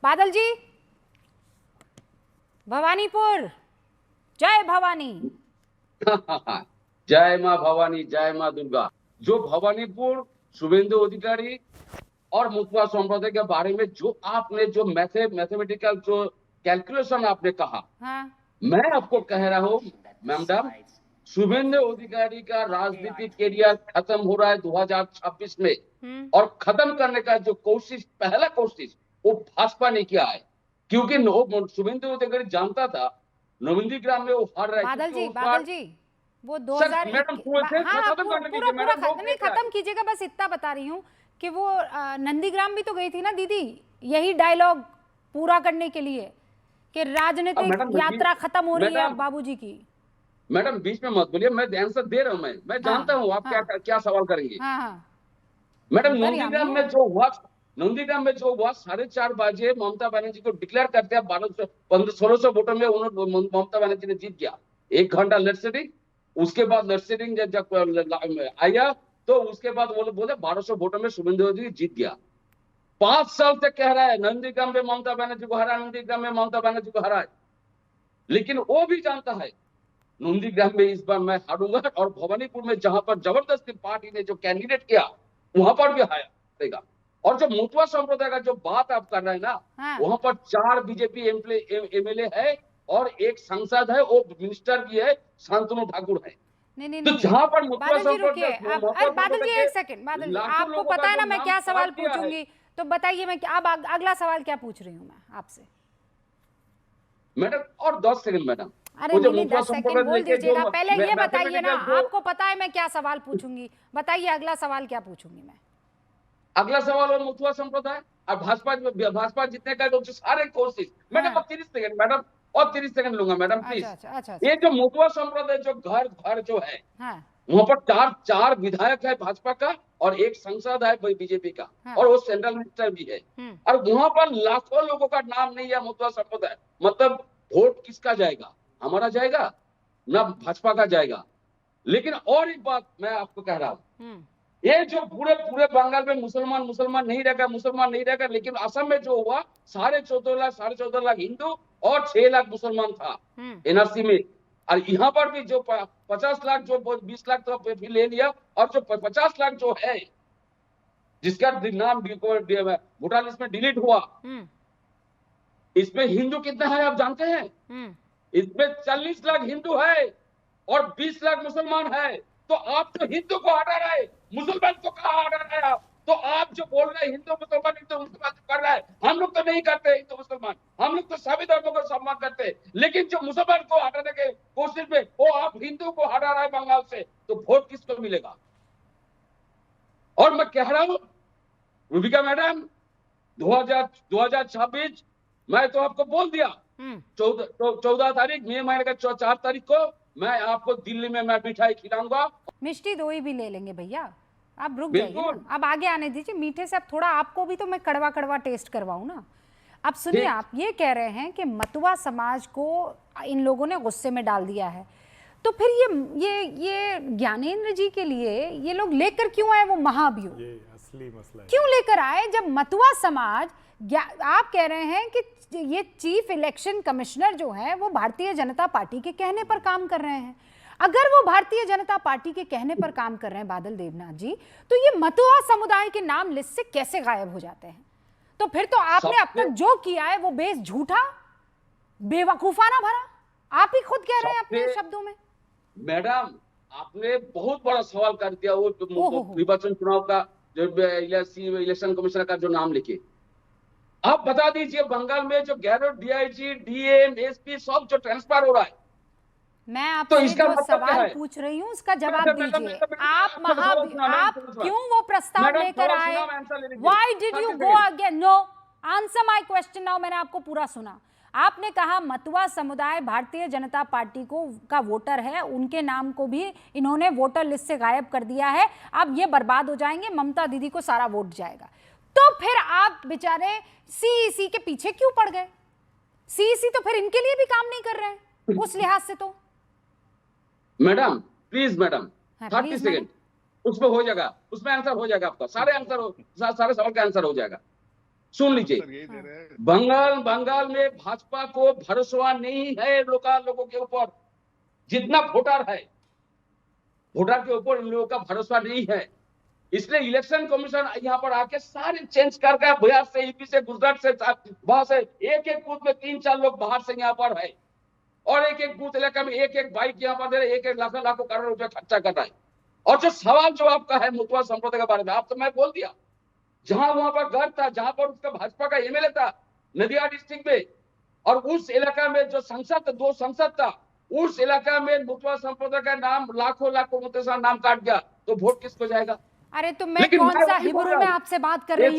बादल जी, भवानीपुर, जय भवानी। जय माँ भवानी, जय माँ दुर्गा। जो भवानीपुर शुभेंदु अधिकारी और मुतवा संप्रदाय के बारे में जो आपने जो मैथमेटिकल जो कैलकुलेशन आपने कहा, हाँ, मैं आपको कह रहा हूँ मैडम, शुभेंदु अधिकारी का राजनीतिक करियर खत्म हो रहा है 2026 में, और खत्म करने का जो कोशिश, पहला कोशिश वो भाजपा ने किया है। क्योंकि शुभेंदु अधिकारी जानता था नवंदीग्राम में वो हार रहा है। बादल जी, उस बार वो सर 2000 मैडम पूरे थे, हाँ हाँ, खत्म करने पूरा दीजिए पूरा मैडम, नहीं खत्म कीजिएगा, बस इतना बता रही हूँ कि वो नंदीग्राम भी तो गई थी ना दीदी, यही डायलॉग पूरा करने के लिए कि राजनीतिक यात्रा खत्म हो रही है अब बाबूजी की। मैडम बीच में मत बोलिए, मैं आंसर दे रहा हूँ। मैं जानता हूँ आप क्या सवाल करेंगे। मैडम नंदीग्राम में जो हुआ 4:30 बजे ममता बनर्जी को डिक्लेयर करते हैं 1600 वोटों में उन्होंने ममता बनर्जी ने जीत गया। 1 घंटा लेट सेटिंग, उसके बाद लेट सेटिंग जब आया तो उसके बाद वो लोग बोले 1200 वोटों में शुभेंदु अधिकारी जीत गया। 5 साल से कह रहा है नंदीग्राम में ममता बनर्जी को हरा, नंदीग्राम में ममता बनर्जी को हरा है, लेकिन वो भी जानता है नंदीग्राम में इस बार मैं हारूंगा, और भवानीपुर में जहां पर जबरदस्ती पार्टी ने जो कैंडिडेट किया वहां पर भी हारेगा। और जो मुतवा संप्रदाय का जो बात आप कर रहे हैं ना, वहां पर 4 बीजेपी एमएलए है और एक सांसद है, वो मिनिस्टर भी है, शांतनु ठाकुर है। नहीं, तो जहां पर बादल जी रुकिए, बादल जी एक सेकंड, बादल जी आपको पता है ना मैं क्या सवाल पूछूंगी, तो बताइए मैं अब अगला सवाल क्या पूछ रही हूँ मैं आपसे मैडम। और 10 सेकंड मैडम, अरे नहीं 10 सेकंड बोल दीजिएगा, पहले ये बताइए ना, आपको पता है मैं क्या सवाल पूछूंगी, बताइए अगला सवाल क्या पूछूंगी मैं। अगला सवाल और मुतवा संप्रदाय और भाजपा जीतने का जो सारे कोशिश। मैडम 30 सेकंड मैडम, और 30 सेकंड लूंगा मैडम प्लीज। अच्छा। ये जो मुतवा संप्रदाय जो घर जो है, वहां पर चार विधायक है भाजपा का और एक सांसद है बीजेपी का, और वो सेंट्रल मिनिस्टर भी है। और वहां पर लाखों लोगों का नाम नहीं है मुतवा संप्रदाय। मतलब वोट किसका जाएगा? हमारा जाएगा ना भाजपा का जाएगा। लेकिन और एक बात मैं आपको कह रहा हूं, ये जो पूरे बंगाल में मुसलमान नहीं रहेगा, लेकिन असम में जो हुआ 14.5 लाख हिंदू और 6 लाख मुसलमान था एनआरसी में। और यहाँ पर भी जो 50 लाख, जो 20 लाख तो फिर ले लिया, और जो 50 लाख जो है जिसका नाम वोटर लिस्ट में डिलीट हुआ, इसमें हिंदू कितना है आप जानते हैं? इसमें 40 लाख हिंदू है और 20 लाख मुसलमान है। तो आप तो हिंदू को हटा रहे, मुसलमान को कहाँ हटा रहे आप? तो आप जो बोल रहे हैं हिंदू मुसलमान कर रहा है, हम लोग तो नहीं करते हिंदू मुसलमान, हम लोग तो सभी धर्मों का सम्मान करते हैं। लेकिन जो मुसलमान को हटाने के कोशिश में वो आप हिंदू को हटा रहा है बंगाल से, तो वोट किसको मिलेगा? और मैं कह रहा हूं रूबिका मैडम, 2026 मैं तो आपको बोल दिया, 14 तारीख मई महीने का 4 तारीख को मैं आपको दिल्ली में मैं मिठाई खिलाऊंगा, मिष्टी दोई भी ले लेंगे भैया, आप रुक जाइए ना, अब आगे आने दीजिए। मीठे से अब थोड़ा आपको भी तो मैं कड़वा टेस्ट करवाऊं ना। अब सुनिए, आप ये कह रहे हैं कि मतुआ समाज को इन लोगों ने गुस्से में डाल दिया है, तो फिर ये ज्ञानेंद्र जी के लिए ये लोग लेकर क्यों आए वो महाभियोग? ये असली मसला है। क्यों लेकर आए जब मतुआ समाज, आप कह रहे हैं कि ये चीफ इलेक्शन कमिश्नर जो है वो भारतीय जनता पार्टी के कहने पर काम कर रहे हैं। अगर वो भारतीय जनता पार्टी के कहने पर काम कर रहे हैं बादल देवनाथ जी, तो ये मतुआ समुदाय के नाम लिस्ट से कैसे गायब हो जाते हैं? तो फिर तो आपने अब तक जो किया है वो बेस झूठा, बेवकूफाना भरा, आप ही खुद कह रहे हैं अपने शब्दों में। मैडम आपने बहुत बड़ा सवाल कर दिया। वो निर्वाचन चुनाव का जो इलेक्शन कमिश्नर का जो नाम लिखे, आप बता दीजिए बंगाल में जो गैरोट, डीआईजी, डीएम, एसपी सब जो ट्रांसफर हो रहा है, मैं आपसे तो जो सवाल पूछ रही हूं उसका जवाब दीजिए। आप क्यों वो प्रस्ताव लेकर आए? Why did you go again? No, answer my question now। मैंने आपको पूरा सुना। आपने कहा मतुआ समुदाय भारतीय जनता पार्टी का वोटर है, उनके नाम को भी इन्होंने वोटर लिस्ट से गायब कर दिया है, अब ये बर्बाद हो जाएंगे, ममता दीदी को सारा वोट जाएगा। तो फिर आप बेचारे सीईसी के पीछे क्यों पड़ गए? सीईसी तो फिर इनके लिए भी काम नहीं कर रहे हैं उस लिहाज से। तो मैडम प्लीज मैडम 30 सेकेंड उसमें हो जाएगा, उसमें आंसर हो जाएगा आपका, सारे सवाल का आंसर हो जाएगा। सुन लीजिए, बंगाल में भाजपा को भरोसा नहीं है लोगों के ऊपर, जितना वोटर है, वोटर के ऊपर इन लोगों का भरोसा नहीं है। इसलिए इलेक्शन कमीशन यहाँ पर आके सारे चेंज करके बिहार से, यूपी से, गुजरात से, वहां से एक बूथ में 3-4 लोग बाहर से यहाँ पर है, और एक बूथ इलाका में एक बाइक यहाँ पर दे रहे, एक लाखों करोड़ रुपया खर्चा कर रहा है। और जो सवाल जो आपका है मुतवा संप्रदाय के बारे में, आप तो मैं बोल दिया, जहां वहां पर घर था, जहां पर उसका भाजपा का एमएलए था नदिया डिस्ट्रिक्ट में, और उस इलाका में जो संसद, 2 संसद था, उस इलाका में मुतवा संप्रदाय का नाम लाखों मुतवा नाम काट गया, तो वोट किसको जाएगा? अरे तो मैं कौन सा हिब्रू में आपसे बात कर रही हूँ?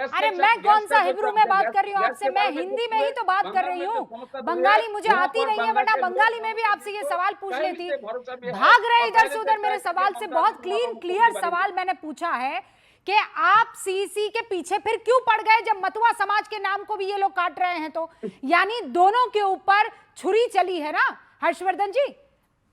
अरे मैं कौन सा हिब्रू में बात कर रही हूँ आपसे? मैं हिंदी में ही तो बात कर रही हूँ, बंगाली मुझे आती नहीं है, वरना बंगाली में भी आपसे ये सवाल पूछ लेती। भाग रहे इधर से उधर मेरे सवाल से। बहुत क्लियर सवाल मैंने पूछा है कि आप सीसी के पीछे फिर क्यों पड़ गए जब मतुआ समाज के नाम को भी ये लोग काट रहे हैं? तो यानी दोनों के ऊपर छुरी चली है ना हर्षवर्धन जी?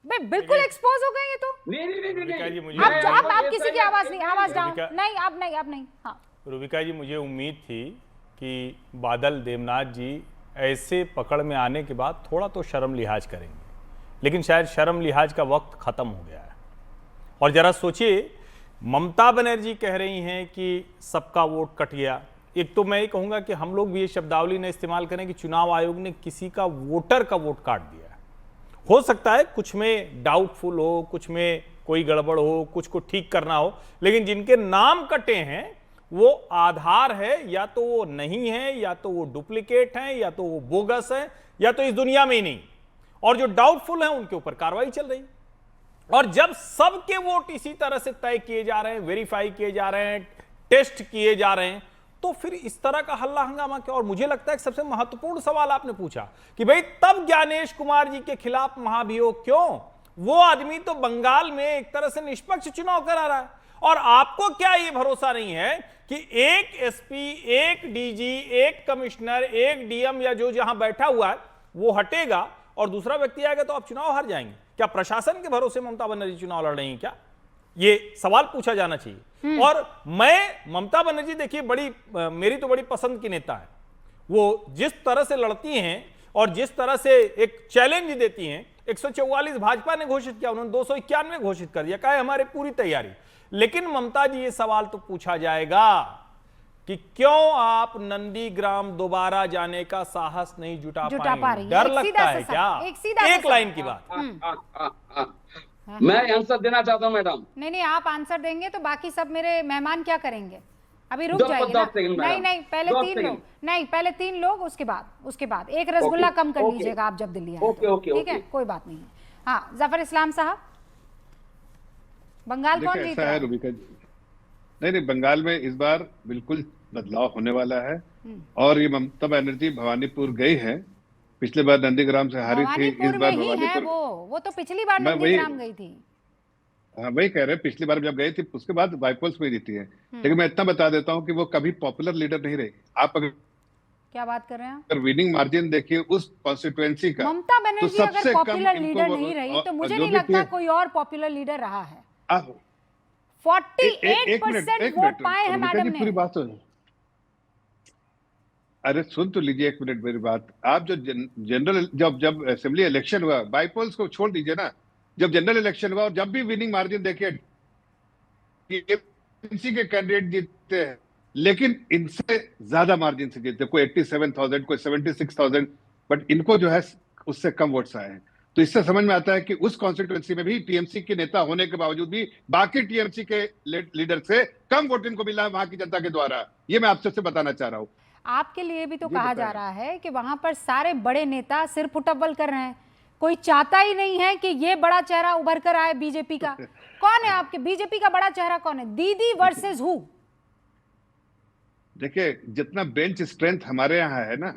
बिल्कुल एक्सपोज हो गए ये तो। नहीं, आप किसी की आवाज डाउन नहीं, आप नहीं। हाँ रूबिका जी, मुझे उम्मीद थी कि बादल देवनाथ जी ऐसे पकड़ में आने के बाद थोड़ा तो शर्म लिहाज करेंगे, लेकिन शायद शर्म लिहाज का वक्त खत्म हो गया है। और जरा सोचिए, ममता बनर्जी कह रही हैं कि सबका वोट कट गया। एक तो मैं ये कहूँगा कि हम लोग भी ये शब्दावली न इस्तेमाल करें कि चुनाव आयोग ने किसी का वोटर का वोट काट दिया है। हो सकता है कुछ में डाउटफुल हो, कुछ में कोई गड़बड़ हो, कुछ को ठीक करना हो, लेकिन जिनके नाम कटे हैं वो आधार है, या तो वो नहीं है, या तो वो डुप्लीकेट हैं, या तो वो बोगस है, या तो इस दुनिया में ही नहीं। और जो डाउटफुल हैं उनके ऊपर कार्रवाई चल रही। और जब सबके वोट इसी तरह से तय किए जा रहे हैं, वेरीफाई किए जा रहे हैं, टेस्ट किए जा रहे हैं, तो फिर इस तरह का हल्ला हंगामा क्यों? और मुझे लगता है कि सबसे महत्वपूर्ण सवाल आपने पूछा कि भाई तब ज्ञानेश कुमार जी के खिलाफ महाभियोग क्यों? वो आदमी तो बंगाल में एक तरह से निष्पक्ष चुनाव करा रहा है। और आपको क्या ये भरोसा नहीं है कि एक एसपी, एक डीजी, एक कमिश्नर, एक डीएम या जो जहां बैठा हुआ है वो हटेगा और दूसरा व्यक्ति आएगा तो आप चुनाव हार जाएंगे? क्या प्रशासन के भरोसे ममता बनर्जी चुनाव लड़ रही हैं क्या? ये सवाल पूछा जाना चाहिए। और मैं ममता बनर्जी, देखिए, मेरी तो बड़ी पसंद की नेता है। वो जिस तरह से लड़ती हैं और जिस तरह से एक चैलेंज देती हैं, 144 भाजपा ने घोषित किया, उन्होंने 291 घोषित कर दिया, कहा है हमारे पूरी तैयारी। लेकिन ममता जी, ये सवाल तो पूछा जाएगा कि क्यों आप नंदीग्राम दोबारा जाने का साहस नहीं जुटा पा रही? डर लगता है क्या? एक लाइन की बात। मैं आंसर देना चाहता हूं मैडम। नहीं, आप आंसर देंगे तो बाकी सब मेरे मेहमान क्या करेंगे? अभी रुक जाइए ना। नहीं, पहले 3 लोग, नहीं पहले 3 लोग, उसके बाद एक रसगुल्ला कम कर लीजिएगा आप जब दिल्ली आए। ठीक है, कोई बात नहीं है। हाँ, जफर इस्लाम साहब, बंगाल कौन जीत रहा है? नहीं, बंगाल में इस बार बिल्कुल बदलाव होने वाला है। और ये ममता बनर्जी भवानीपुर गई है, पिछले बार नंदीग्राम से हारी थी, इस बार भवानीपुर। वो तो पिछली बार नंदीग्राम गई थी। हाँ, वही कह रहे हैं, पिछली बार जब गई थी उसके बाद बाइपोल्स में जीती है। लेकिन मैं इतना बता देता हूँ कि वो कभी पॉपुलर लीडर नहीं रही। आप अगर क्या बात कर रहे हैं? अगर विनिंग मार्जिन देखिए उस कॉन्स्टिट्यूएंसी का, ममता बनर्जी अगर पॉपुलर लीडर नहीं रही तो मुझे नहीं लगता कोई और पॉपुलर लीडर रहा है। 48% वोट पाए हैं मैडम ने। पूरी बात हो, अरे सुन तो लीजिए 1 मिनट मेरी बात। आप जो जनरल, जब असेंबली इलेक्शन हुआ, बाइपोल्स को छोड़ दीजिए ना, जब जनरल इलेक्शन हुआ और जब भी विनिंग मार्जिन देखिए टीएमसी के कैंडिडेट जीतते हैं, लेकिन इनसे ज्यादा मार्जिन से जीतते, कोई 87,000, कोई 76,000, बट इनको जो है उससे कम वोट्स आए हैं। तो इससे समझ में आता है कि उस कॉन्स्टिट्यूएंसी में भी टीएमसी के नेता होने के बावजूद भी बाकी टीएमसी के लीडर से कम वोट इनको मिला है वहां की जनता के द्वारा। ये मैं आपसे बता चाह रहा हूँ। आपके लिए भी तो कहा जा रहा है कि वहां पर सारे बड़े नेता सिर फुटअव्वल कर रहे हैं, कोई चाहता ही नहीं है कि ये बड़ा चेहरा उभर कर आए बीजेपी का। कौन है आपके बीजेपी का बड़ा चेहरा? कौन है? दीदी वर्सेस हु? देखिए, जितना बेंच स्ट्रेंथ हमारे यहाँ है ना,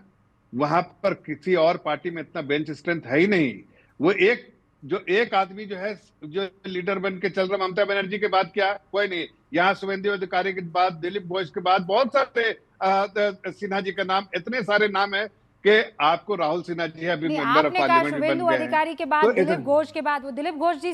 वहां पर किसी और पार्टी में इतना बेंच स्ट्रेंथ है ही नहीं। वो एक आदमी जो है, जो लीडर बन के चल रहा, ममता बनर्जी के बाद क्या कोई नहीं। यहाँ शुभेंदु अधिकारी के बाद, दिलीप घोष के बाद बहुत सारे, सिन्हा जी का नाम, इतने सारे नाम है कि आपको राहुल सिन्हा जी अभी मेंबर ऑफ पार्लियामेंट बन गए हैं। शुभेंदु अधिकारी के बाद, दिलीप घोष के बाद, वो दिलीप घोष जी